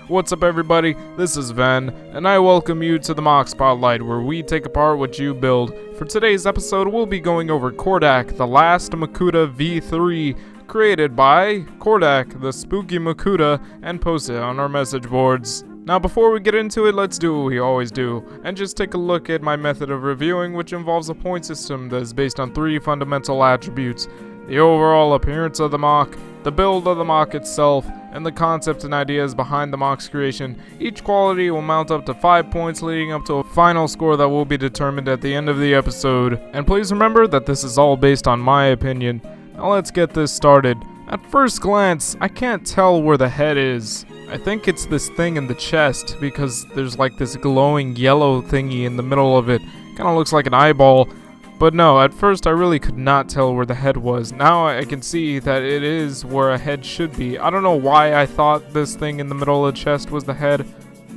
What's up everybody, this is Ven, and I welcome you to the M.O.C Spotlight, where we take apart what you build. For today's episode, we'll be going over Cordak the Last Makuta V3, created by Cordak the Spooky Makuta, and posted on our message boards. Now before we get into it, let's do what we always do, and just take a look at my method of reviewing, which involves a point system that is based on 3 fundamental attributes: the overall appearance of the M.O.C, the build of the M.O.C itself, and the concept and ideas behind the M.O.C's creation. Each quality will mount up to 5 points, leading up to a final score that will be determined at the end of the episode. And please remember that this is all based on my opinion. Now let's get this started. At first glance, I can't tell where the head is. I think it's this thing in the chest, because there's like this glowing yellow thingy in the middle of it. Kinda looks like an eyeball. But no, at first I really could not tell where the head was. Now I can see that it is where a head should be. I don't know why I thought this thing in the middle of the chest was the head.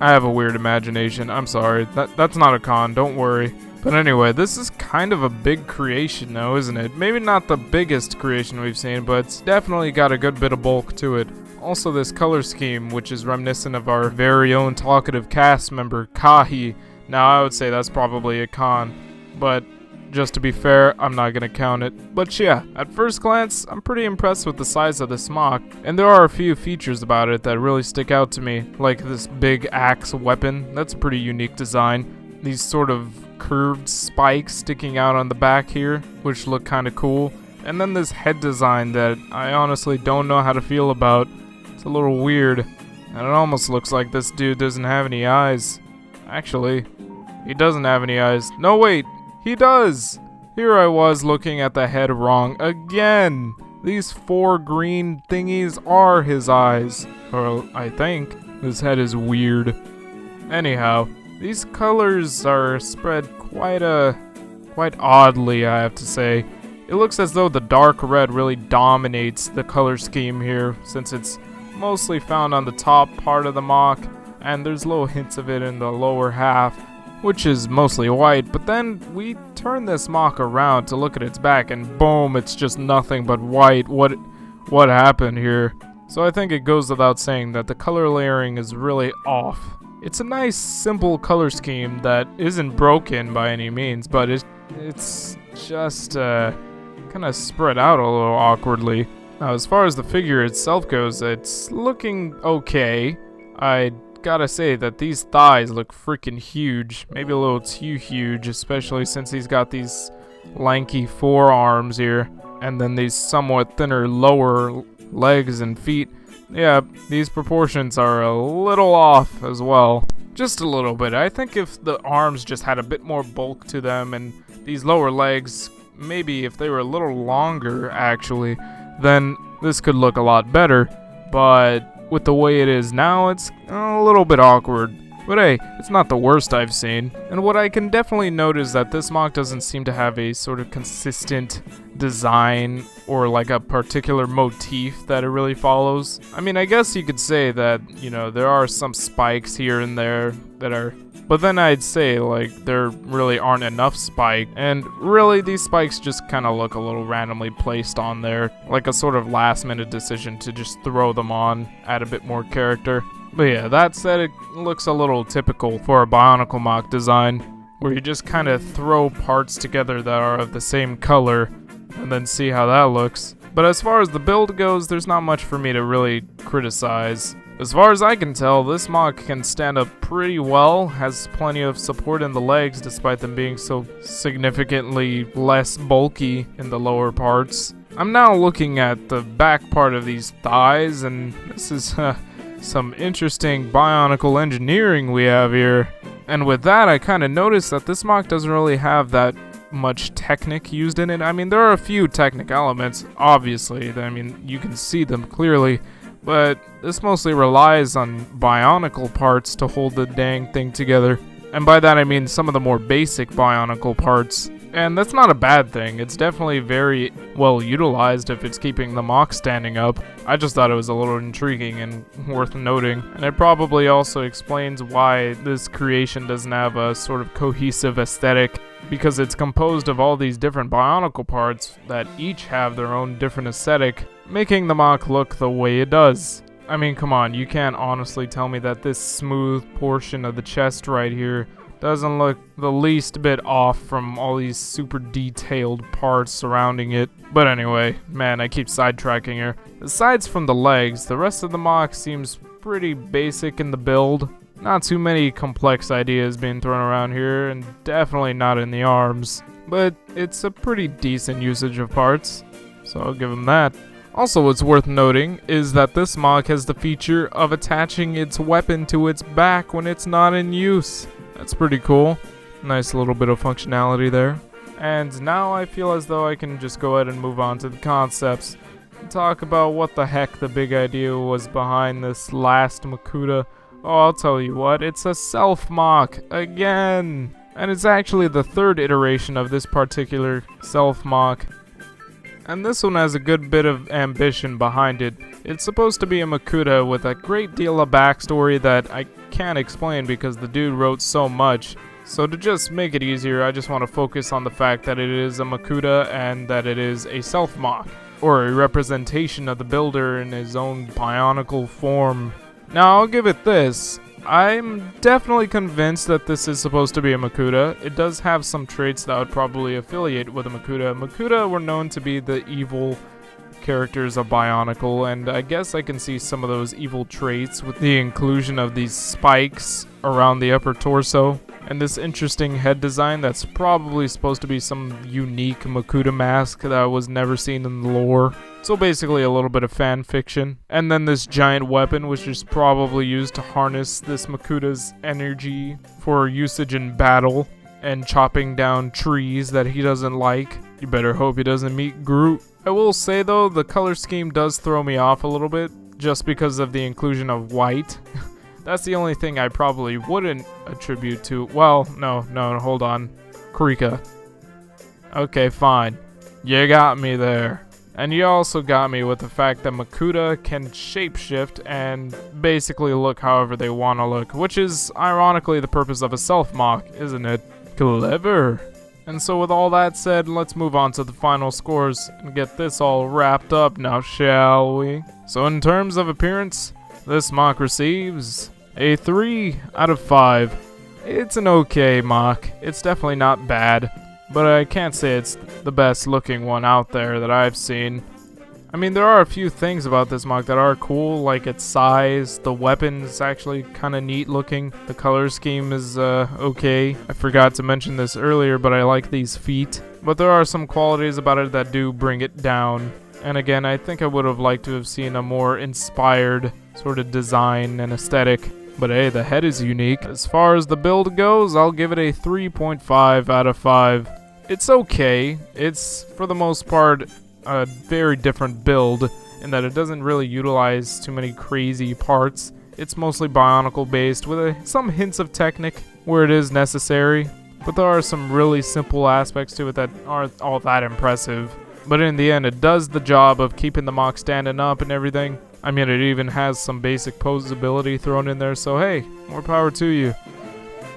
I have a weird imagination, I'm sorry. That's not a con, don't worry. But anyway, this is kind of a big creation now, isn't it? Maybe not the biggest creation we've seen, but it's definitely got a good bit of bulk to it. Also this color scheme, which is reminiscent of our very own talkative cast member, Kahi. Now I would say that's probably a con, but just to be fair, I'm not gonna count it. But yeah, at first glance, I'm pretty impressed with the size of this M.O.C, and there are a few features about it that really stick out to me, like this big axe weapon. That's a pretty unique design. These sort of curved spikes sticking out on the back here, which look kinda cool. And then this head design that I honestly don't know how to feel about. It's a little weird, and it almost looks like this dude doesn't have any eyes. Actually, he doesn't have any eyes. No, wait! He does! Here I was looking at the head wrong again! These 4 green thingies are his eyes. Or I think. This head is weird. Anyhow, these colors are spread quite oddly, I have to say. It looks as though the dark red really dominates the color scheme here, since it's mostly found on the top part of the M.O.C, and there's little hints of it in the lower half, which is mostly white. But then we turn this M.O.C around to look at its back, and boom, it's just nothing but white. What happened here? So I think it goes without saying that the color layering is really off. It's a nice, simple color scheme that isn't broken by any means, but it's just kind of spread out a little awkwardly. Now, as far as the figure itself goes, it's looking okay. I gotta say that these thighs look freaking huge, maybe a little too huge, especially since he's got these lanky forearms here, and then these somewhat thinner lower legs and feet. Yeah, these proportions are a little off as well, just a little bit. I think if the arms just had a bit more bulk to them, and these lower legs, maybe if they were a little longer actually, then this could look a lot better, but with the way it is now, it's a little bit awkward. But hey, it's not the worst I've seen. And what I can definitely note is that this M.O.C doesn't seem to have a sort of consistent design or like a particular motif that it really follows. I mean, I guess you could say that, you know, there are some spikes here and there that are... But then I'd say, like, there really aren't enough spikes, and really these spikes just kind of look a little randomly placed on there, like a sort of last-minute decision to just throw them on, add a bit more character. But yeah, that said, it looks a little typical for a Bionicle M.O.C design, where you just kind of throw parts together that are of the same color, and then see how that looks. But as far as the build goes, there's not much for me to really criticize. As far as I can tell, this M.O.C can stand up pretty well, has plenty of support in the legs despite them being so significantly less bulky in the lower parts. I'm now looking at the back part of these thighs, and this is some interesting bionicle engineering we have here. And with that, I kind of noticed that this M.O.C doesn't really have that much Technic used in it. I mean, there are a few Technic elements, obviously. I mean, you can see them clearly. But this mostly relies on Bionicle parts to hold the dang thing together. And by that I mean some of the more basic Bionicle parts. And that's not a bad thing. It's definitely very well utilized if it's keeping the M.O.C standing up. I just thought it was a little intriguing and worth noting. And it probably also explains why this creation doesn't have a sort of cohesive aesthetic, because it's composed of all these different Bionicle parts that each have their own different aesthetic, making the M.O.C look the way it does. I mean, come on, you can't honestly tell me that this smooth portion of the chest right here doesn't look the least bit off from all these super detailed parts surrounding it. But anyway, man, I keep sidetracking here. Aside from the legs, the rest of the MOC seems pretty basic in the build. Not too many complex ideas being thrown around here, and definitely not in the arms. But it's a pretty decent usage of parts, so I'll give him that. Also, what's worth noting is that this MOC has the feature of attaching its weapon to its back when it's not in use. That's pretty cool. Nice little bit of functionality there. And now I feel as though I can just go ahead and move on to the concepts and talk about what the heck the big idea was behind this last Makuta. Oh, I'll tell you what, it's a self-MOC again. And it's actually the third iteration of this particular self-MOC. And this one has a good bit of ambition behind it. It's supposed to be a Makuta with a great deal of backstory that I can't explain because the dude wrote so much. So to just make it easier, I just want to focus on the fact that it is a Makuta and that it is a self-MOC, or a representation of the builder in his own bionicle form. Now, I'll give it this. I'm definitely convinced that this is supposed to be a Makuta. It does have some traits that would probably affiliate with a Makuta. Makuta were known to be the evil characters of Bionicle, and I guess I can see some of those evil traits with the inclusion of these spikes around the upper torso, and this interesting head design that's probably supposed to be some unique Makuta mask that was never seen in the lore. So basically a little bit of fan fiction. And then this giant weapon, which is probably used to harness this Makuta's energy for usage in battle and chopping down trees that he doesn't like. You better hope he doesn't meet Groot. I will say though, the color scheme does throw me off a little bit just because of the inclusion of white. That's the only thing I probably wouldn't attribute to. Well, no, hold on. Krika. Okay, fine. You got me there. And you also got me with the fact that Makuta can shapeshift and basically look however they want to look, which is ironically the purpose of a self-MOC, isn't it? Clever. And so with all that said, let's move on to the final scores and get this all wrapped up now, shall we? So in terms of appearance, this MOC receives a 3 out of 5. It's an okay MOC. It's definitely not bad, but I can't say it's the best looking one out there that I've seen. I mean, there are a few things about this MOC that are cool, like its size. The weapon is actually kind of neat looking. The color scheme is okay. I forgot to mention this earlier, but I like these feet. But there are some qualities about it that do bring it down. And again, I think I would have liked to have seen a more inspired sort of design and aesthetic. But hey, the head is unique. As far as the build goes, I'll give it a 3.5 out of 5. It's okay. It's, for the most part, a very different build in that it doesn't really utilize too many crazy parts. It's mostly Bionicle based with some hints of Technic where it is necessary. But there are some really simple aspects to it that aren't all that impressive. But in the end, it does the job of keeping the MOC standing up and everything. I mean, it even has some basic posability thrown in there, so hey, more power to you.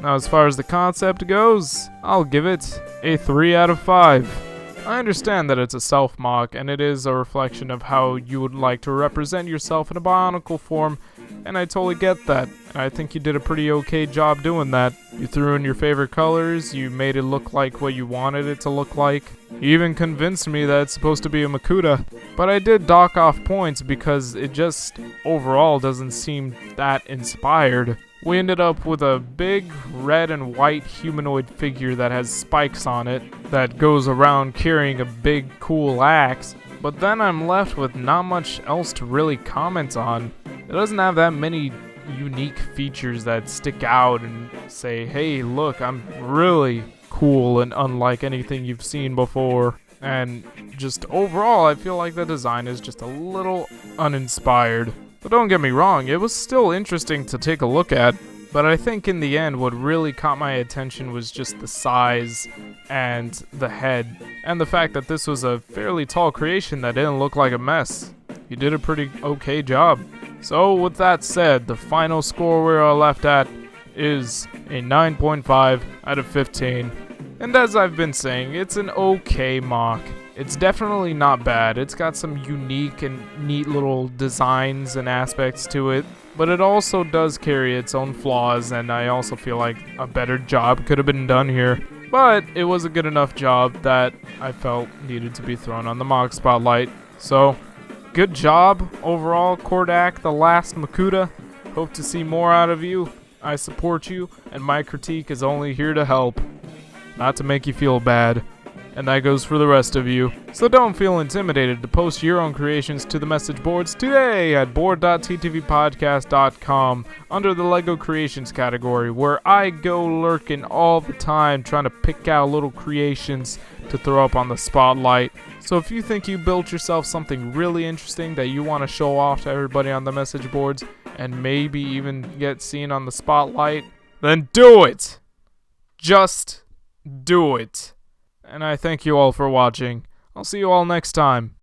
Now, as far as the concept goes, I'll give it a 3 out of 5. I understand that it's a self-MOC, and it is a reflection of how you would like to represent yourself in a Bionicle form, and I totally get that. And I think you did a pretty okay job doing that. You threw in your favorite colors, you made it look like what you wanted it to look like. You even convinced me that it's supposed to be a Makuta. But I did dock off points because it just overall doesn't seem that inspired. We ended up with a big red and white humanoid figure that has spikes on it that goes around carrying a big cool axe. But then I'm left with not much else to really comment on. It doesn't have that many unique features that stick out and say, hey, look, I'm really cool and unlike anything you've seen before. And just overall, I feel like the design is just a little uninspired. But don't get me wrong, it was still interesting to take a look at. But I think in the end, what really caught my attention was just the size and the head. And the fact that this was a fairly tall creation that didn't look like a mess. You did a pretty okay job. So with that said, the final score we are left at is a 9.5 out of 15. And as I've been saying, it's an okay MOC. It's definitely not bad. It's got some unique and neat little designs and aspects to it, but it also does carry its own flaws, and I also feel like a better job could have been done here. But it was a good enough job that I felt needed to be thrown on the M.O.C spotlight. So, good job overall, Cordak the Last Makuta. Hope to see more out of you. I support you, and my critique is only here to help, not to make you feel bad. And that goes for the rest of you. So don't feel intimidated to post your own creations to the message boards today at board.ttvpodcast.com under the LEGO Creations category, where I go lurking all the time trying to pick out little creations to throw up on the spotlight. So if you think you built yourself something really interesting that you want to show off to everybody on the message boards and maybe even get seen on the spotlight, then do it! Just do it. And I thank you all for watching. I'll see you all next time.